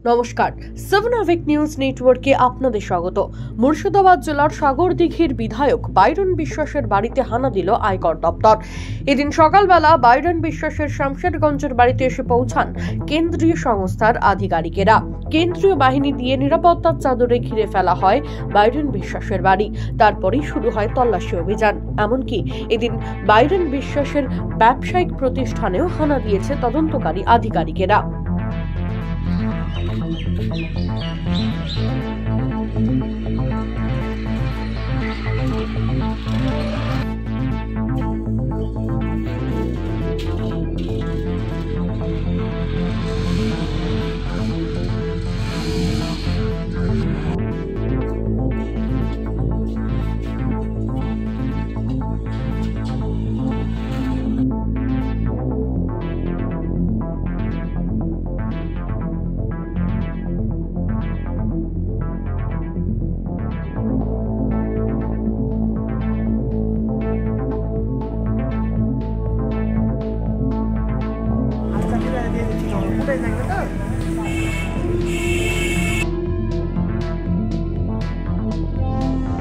নমস্কার, 7 আভিক নিউজ নেটওয়ার্কে আপনাদের স্বাগত। মুর্শিদাবাদ জেলার সাগরদিঘির বিধায়ক বাইরন বিশ্বাসের বাড়িতে হানা দিল আয়কর দপ্তর। এদিন সকালবেলা বাইরন বিশ্বাসের শামশেরগঞ্জের বাড়িতে এসে পৌঁছান কেন্দ্রীয় সংস্থার আধিকারিকেরা। কেন্দ্রীয় বাহিনী দিয়ে নিরাপত্তার চাদরে ঘিরে ফেলা হয় বাইরন বিশ্বাসের বাড়ি। তারপরেই শুরু হয় তল্লাশি অভিযান। এমনকি এদিন বাইরন বিশ্বাসের ব্যবসায়িক প্রতিষ্ঠানেও হানা দিয়েছে তদন্তকারী আধিকারিকেরা।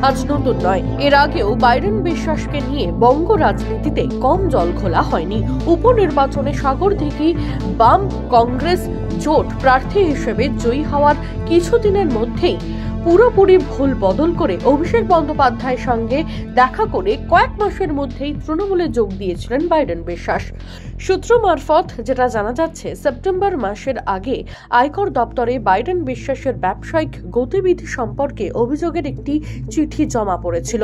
আজ নতুন নয়, এর আগেও বাইরন বিশ্বাসকে নিয়ে বঙ্গ রাজনীতিতে কম জল ঘোলা হয়নি। উপনির্বাচনে সাগরদিঘি বাম কংগ্রেস জোট প্রার্থী হিসেবে জয়ী হওয়ার কিছুদিনের মধ্যেই পুরোপুরি ভুল বদল করে অভিষেক বন্দ্যোপাধ্যায়ের সঙ্গে দেখা করে কয়েক মাসের মধ্যেই তৃণমূলে যোগ দিয়েছিলেন বাইরন বিশ্বাস। সূত্র মারফত যেটা জানা যাচ্ছে, সেপ্টেম্বর মাসের আগে আয়কর দপ্তরে বাইরন বিশ্বাসের ব্যবসায়িক গতিবিধি সম্পর্কে অভিযোগের একটি চিঠি জমা পড়েছিল।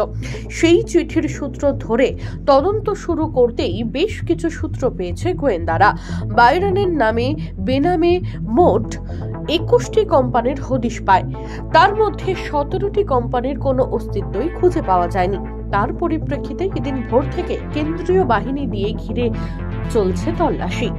সেই চিঠির সূত্র ধরে তদন্ত শুরু করতেই বেশ কিছু সূত্র পেয়েছে গোয়েন্দারা। বাইরনের নামে বেনামে মোট 21টি কোম্পানির হদিশ পায়। তার মধ্যে 17টি কোম্পানির কোনো অস্তিত্বই খুঁজে পাওয়া যায়নি। তার পরিপ্রেক্ষিতে এদিন ভোর থেকে কেন্দ্রীয় বাহিনী দিয়ে ঘিরে চলছে তল্লাশি।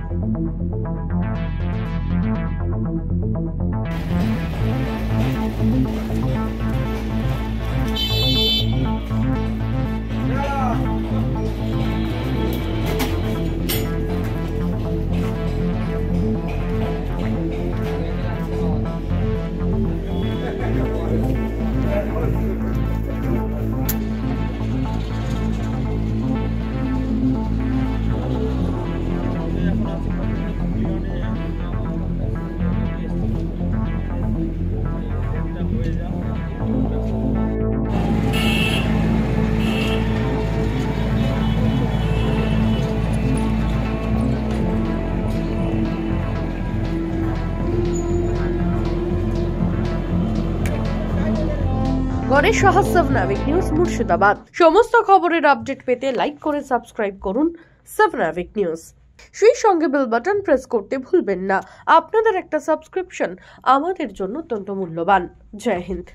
গণেশ সাহা, 7 আভিক নিউজ, মুর্শিদাবাদ। সমস্ত খবরের আপডেট পেতে লাইক করে সাবস্ক্রাইব করুন 7 আভিক নিউজ। সেই সঙ্গে বেল বাটন প্রেস করতে ভুলবেন না। আপনাদের একটা সাবস্ক্রিপশন আমাদের জন্য অত্যন্ত মূল্যবান। জয় হিন্দ।